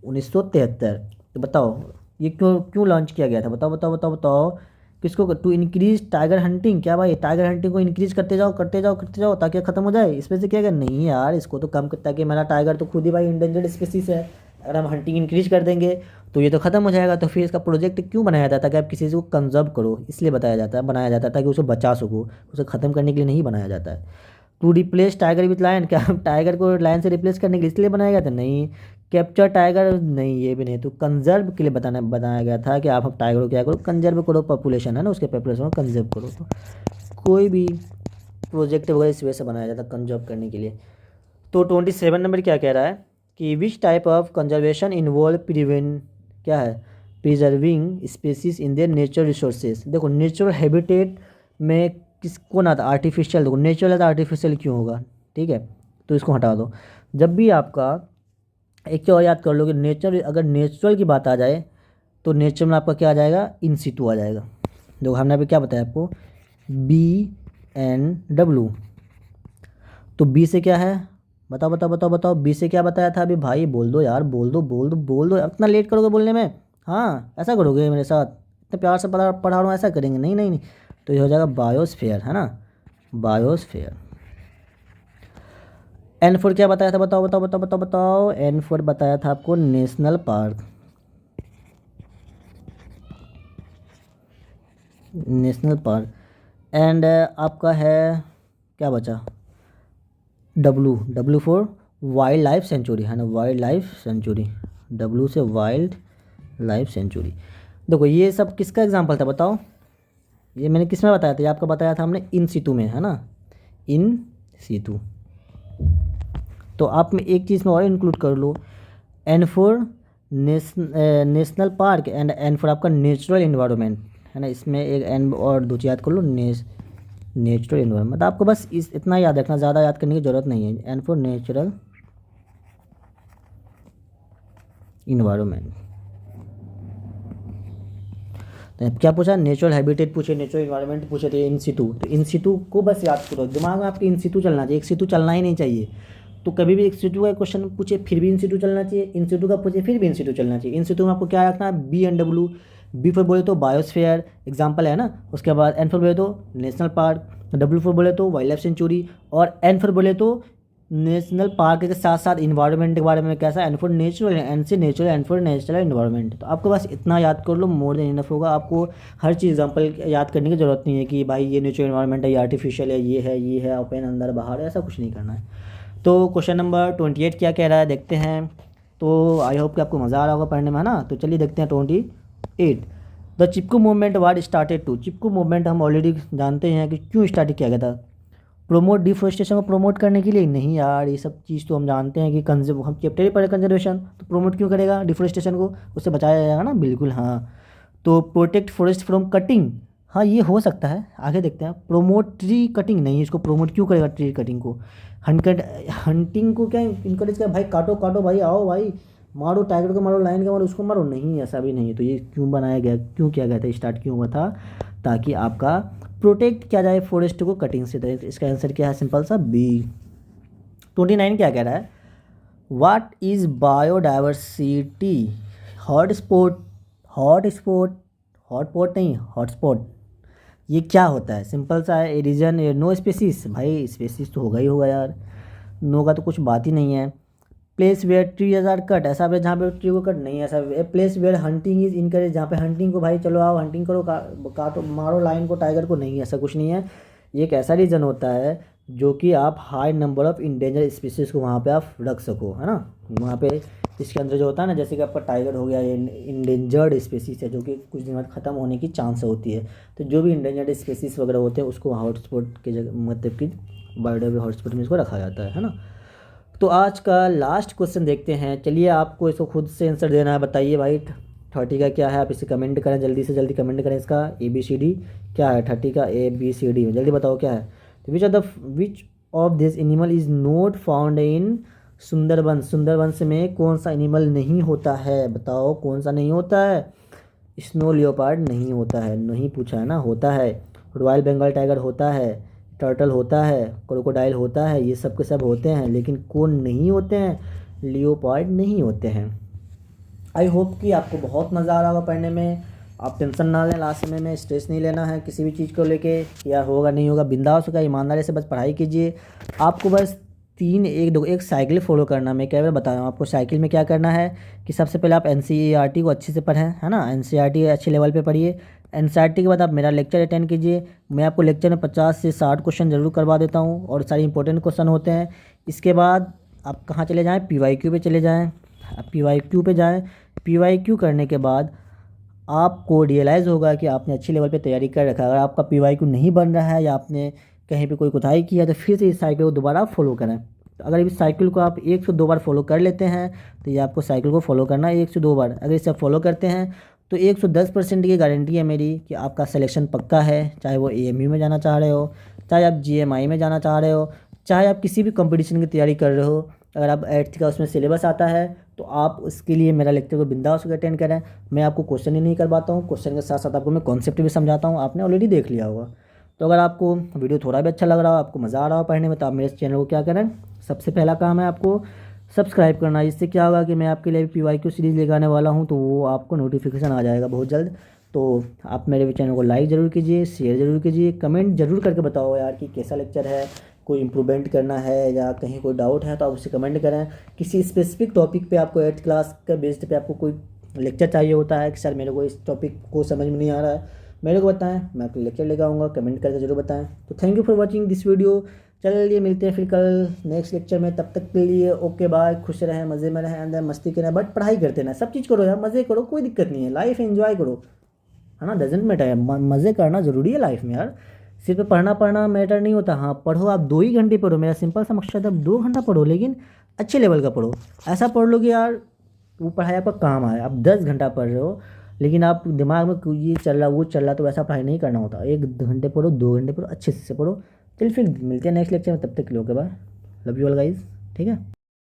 1973। तो बताओ ये क्यों क्यों लॉन्च किया गया था, बताओ बताओ बताओ बताओ। किसको? To increase tiger hunting. क्या भाई टाइगर हंटिंग को इंक्रीज करते जाओ करते जाओ करते जाओ ताकि ख़त्म हो जाए, इसमें से क्या क्या नहीं यार, इसको तो कम ताकि मेरा टाइगर तो खुद ही भाई इंडेंजर्ड स्पीसीज है, अगर हम हंटिंग इंक्रीज कर देंगे तो ये तो ख़त्म हो जाएगा। तो फिर इसका प्रोजेक्ट क्यों बनाया जाता है, ताकि आप किसी चीज़ को कंजर्व करो, इसलिए बताया जाता है, बनाया जाता है ताकि उसे बचा सको, उसे ख़त्म करने के लिए नहीं बनाया जाता है। To replace tiger with lion, क्या टाइगर को लायन से रिप्लेस करने के लिए इसलिए बनाया गया था? नहीं। कैप्चर टाइगर, नहीं ये भी नहीं। तो कंजर्व के लिए बनाया गया था कि आप टाइगर को क्या करो, कंजर्व करो, पॉपुलेशन है ना उसके पॉपुलेशन को कंजर्व करो। तो कोई भी प्रोजेक्ट वगैरह इस वजह से बनाया जाता है कंजर्व करने के लिए। तो 27 नंबर क्या कह रहा है कि which type of conservation involve क्या है, preserving species in their natural resources. देखो नेचुरल हैबिटेट में किसको ना था, आर्टिफिशियल। देखो नेचुरल है तो आर्टिफिशियल क्यों होगा, ठीक है, तो इसको हटा दो। जब भी आपका एक चीज़ और याद कर लो कि नेचर, अगर नेचुरल की बात आ जाए तो नेचर में आपका क्या आ जाएगा, इन सितु आ जाएगा। देखो हमने अभी क्या बताया आपको, BNW। तो बी से क्या है, बताओ बताओ बताओ बताओ, बी से क्या बताया था अभी भाई, बोल दो यार, बोल दो बोल दो बोल दो, इतना लेट करोगे बोलने में। हाँ ऐसा करोगे मेरे साथ, इतने प्यार से पढ़ा रहा हूँ, ऐसा करेंगे, नहीं नहीं नहीं। तो ये हो जाएगा बायोस्फेयर, है ना, बायोस्फेयर। N4 क्या बताया था, बताओ बताओ बताओ बताओ बताओ, N4 बताया था आपको national park, national park. And आपका है क्या बचा, W for wild life century, है ना, वाइल्ड लाइफ सेंचुरी, W से वाइल्ड लाइफ सेंचुरी। देखो ये सब किसका एग्जांपल था बताओ, ये मैंने किस में बताया था, ये आपका बताया था हमने इन सितु में, है ना, इन सितु। तो आप में एक चीज़ में और इंक्लूड कर लो, N4 national park and N4 आपका नेचुरल इन्वायरमेंट, है ना, इसमें एक N और दो चीज़ याद कर लो, नेचुरल इन्वायरमेंट। आपको बस इस इतना याद रखना, ज़्यादा याद करने की ज़रूरत नहीं है, N4 नेचुरल इन्वायरमेंट। तो क्या पूछा, नेचुरल हैबिटेट पूछे, नेचुरल इन्वायरमेंट पूछे, तो इन सितु, तो इन सितु को बस याद करो, दिमाग में आपके इन सितु चलना चाहिए, एक सितु चलना ही नहीं चाहिए। तो कभी भी एक सितु का क्वेश्चन पूछे फिर भी इन सितु चलना चाहिए, इन सितु का पूछे फिर भी इन सितु चलना चाहिए। इन सितु में आपको क्या रखना है, BNW, बी फॉर बोले तो बायोस्फेयर एग्जाम्पल है ना, उसके बाद N फॉर बोले तो नेशनल पार्क, W फॉर बोले तो वाइल्ड लाइफ सेंचुरी, और N फॉर बोले तो नेशनल पार्क के साथ साथ इन्वायरमेंट के बारे में कैसा, N फॉर नेचुरल, N से natural, N for natural environment. तो आपको बस इतना याद कर लो, मोर देन इनफ होगा। आपको हर चीज़ एग्जांपल याद करने की ज़रूरत नहीं है कि भाई ये नेचुरल इन्वायरमेंट है, ये आर्टिफिशियल है, ये है ओपन, अंदर बाहर है, ऐसा कुछ नहीं करना है। तो क्वेश्चन नंबर 28 क्या कह रहा है देखते हैं। तो आई होप कि आपको मज़ा आ रहा होगा पढ़ने में, है ना। तो चलिए देखते हैं 28। The Chipko movement ward started to, Chipko movement हम ऑलरेडी जानते हैं कि क्यों स्टार्ट किया गया था, प्रोमोट डिफोरेस्टेशन को प्रमोट करने के लिए। नहीं यार, ये सब चीज़ तो हम जानते हैं कि कंजर्व, हम चैप्टर ही पढ़े कंजर्वेशन, तो प्रोमोट क्यों करेगा डिफोरेस्टेशन को, उससे बचाया जाएगा ना, बिल्कुल हाँ। तो प्रोटेक्ट फॉरेस्ट फ्रॉम कटिंग, हाँ ये हो सकता है, आगे देखते हैं। प्रोमोट ट्री कटिंग, नहीं, इसको प्रोमोट क्यों करेगा ट्री कटिंग को। हंटिंग को क्या इनकरेज कर, भाई काटो काटो भाई, आओ भाई मारो, टाइगर को मारो, लायन को मारो, उसको मारो, नहीं ऐसा भी नहीं है। तो ये क्यों बनाया गया, क्यों किया गया था, स्टार्ट क्यों हुआ था, ताकि आपका प्रोटेक्ट किया जाए फॉरेस्ट को कटिंग से। तो इसका आंसर क्या है, सिंपल सा बी। 29 क्या कह रहा है, what is biodiversity hotspot, hotspot, hotpot नहीं हॉटस्पॉट, ये क्या होता है, सिंपल सा है, ए रीजन नो स्पेसिस, भाई स्पेसिस तो होगा ही होगा यार, नो का तो कुछ बात ही नहीं है। Place where trees are cut, ऐसा पे जहाँ पे ट्री को कट नहीं है, ऐसा place where hunting is encourage, जहाँ पे हंटिंग को भाई चलो आओ हंटिंग करो, काटो मारो लाइन को, टाइगर को, नहीं ऐसा कुछ नहीं है। ये एक ऐसा रीजन होता है जो कि आप high number of endanger species को वहाँ पे आप रख सको, है ना। वहाँ पे इसके अंदर जो होता है ना, जैसे कि आपका टाइगर हो गया, ये इंडेंजर्ड स्पीसीज़ है जो कि कुछ दिन बाद ख़त्म होने की चांस होती है। तो जो भी इंडेंजर्ड स्पीसीज़ वगैरह होते हैं उसको हॉटस्पॉट की जगह, मतलब कि बायोडाइवर्सिटी हॉटस्पॉट में इसको रखा जाता है ना। तो आज का लास्ट क्वेश्चन देखते हैं, चलिए आपको इसको खुद से आंसर देना है, बताइए भाई 30 का क्या है, आप इसे कमेंट करें, जल्दी से जल्दी कमेंट करें, इसका ABCD क्या है 30 का, ABCD में जल्दी बताओ क्या है। तो which of this animal is not found in Sundarban, Sundarbans में कौन सा एनिमल नहीं होता है, बताओ कौन सा नहीं होता है। स्नो लियोपार्ड नहीं होता है, नहीं पूछा है ना, होता है। रॉयल बंगाल टाइगर होता है, टर्टल होता है, क्रोकोडाइल होता है, ये सब के सब होते हैं, लेकिन कौन नहीं होते हैं, लियोपार्ड नहीं होते हैं। आई होप कि आपको बहुत मज़ा आ रहा होगा पढ़ने में, आप टेंशन ना लें, लास्ट समय में स्ट्रेस नहीं लेना है किसी भी चीज़ को लेके, या होगा नहीं होगा, बिंदास होगा, ईमानदारी से बस पढ़ाई कीजिए। आपको बस एक साइकिल फॉलो करना, मैं क्या बता रहा हूँ आपको, साइकिल में क्या करना है कि सबसे पहले आप NCERT को अच्छे से पढ़ें, है ना, NCERT अच्छे लेवल पे पढ़िए। NCERT के बाद आप मेरा लेक्चर अटेंड कीजिए, मैं आपको लेक्चर में 50 से 60 क्वेश्चन ज़रूर करवा देता हूँ, और सारे इंपॉर्टेंट क्वेश्चन होते हैं। इसके बाद आप कहाँ चले जाएँ, PYQ पे चले जाएँ, आप PYQ पे जाएँ। PYQ करने के बाद आपको रियलाइज़ होगा कि आपने अच्छे लेवल पे तैयारी कर रखा है। अगर आपका PYQ नहीं बन रहा है या आपने कहीं पे कोई कोताही की है, तो फिर से इस साइकिल को दोबारा आप फॉलो करें। तो अगर इस साइकिल को आप 1 से 2 बार फॉलो कर लेते हैं, तो ये आपको साइकिल को फॉलो करना है 1 से 2 बार। अगर इसे आप फॉलो करते हैं तो 110% की गारंटी है मेरी कि आपका सिलेक्शन पक्का है, चाहे वो AMU में जाना चाह रहे हो, चाहे आप GMI में जाना चाह रहे हो, चाहे आप किसी भी कंपटीशन की तैयारी कर रहे हो। अगर आप 8th का उसमें सिलेबस आता है तो आप उसके लिए मेरा लेक्चर को बिंदास होकर अटेंड करें। मैं आपको क्वेश्चन ही नहीं करवाता हूँ, क्वेश्चन के साथ साथ आपको मैं कॉन्सेप्ट भी समझाता हूँ, आपने ऑलरेडी देख लिया होगा। तो अगर आपको वीडियो थोड़ा भी अच्छा लग रहा हो, आपको मज़ा आ रहा हो पढ़ने में, तो आप मेरे चैनल को क्या करें, सबसे पहला काम है आपको सब्सक्राइब करना। इससे क्या होगा कि मैं आपके लिए PYQ सीरीज़ लेकर आने वाला हूँ, तो वो आपको नोटिफिकेशन आ जाएगा बहुत जल्द। तो आप मेरे चैनल को लाइक ज़रूर कीजिए, शेयर ज़रूर कीजिए, कमेंट ज़रूर करके बताओ यार कि कैसा लेक्चर है, कोई इम्प्रूवमेंट करना है या कहीं कोई डाउट है तो आप उसे कमेंट करें। किसी स्पेसिफिक टॉपिक पे आपको 8th क्लास के बेस्ड पे आपको कोई लेक्चर चाहिए होता है कि सर मेरे को इस टॉपिक को समझ में नहीं आ रहा है, मेरे को बताएं, मैं आपको लेक्चर लेकर आऊँगा, कमेंट करके ज़रूर बताएं। तो thank you for watching this video. चलिए मिलते हैं फिर कल नेक्स्ट लेक्चर में, तब तक के लिए ओके बाय। खुश रहें, मज़े में रहें, अंदर मस्ती करें, बट पढ़ाई करते ना, सब चीज़ करो यार, मज़े करो, कोई दिक्कत नहीं है, लाइफ एंजॉय करो, है ना, डजेंट मैटर, मज़े करना ज़रूरी है लाइफ में यार। सिर्फ पढ़ना पढ़ना मैटर नहीं होता। हाँ पढ़ो, आप 2 ही घंटे पढ़ो, मेरा सिंपल सा मकसद है, 2 घंटा पढ़ो, लेकिन अच्छे लेवल का पढ़ो। ऐसा पढ़ लो कि यार वो पढ़ाई आपका काम आए। आप 10 घंटा पढ़ रहे हो लेकिन आप दिमाग में ये चल रहा वो चल रहा, तो वैसा पढ़ाई नहीं करना होता। 1 घंटे पढ़ो, 2 घंटे पढ़ो, अच्छे से पढ़ो। चलिए फिर मिलते हैं नेक्स्ट लेक्चर में, तब तक के लिए okay bye, love you all guys, ठीक है।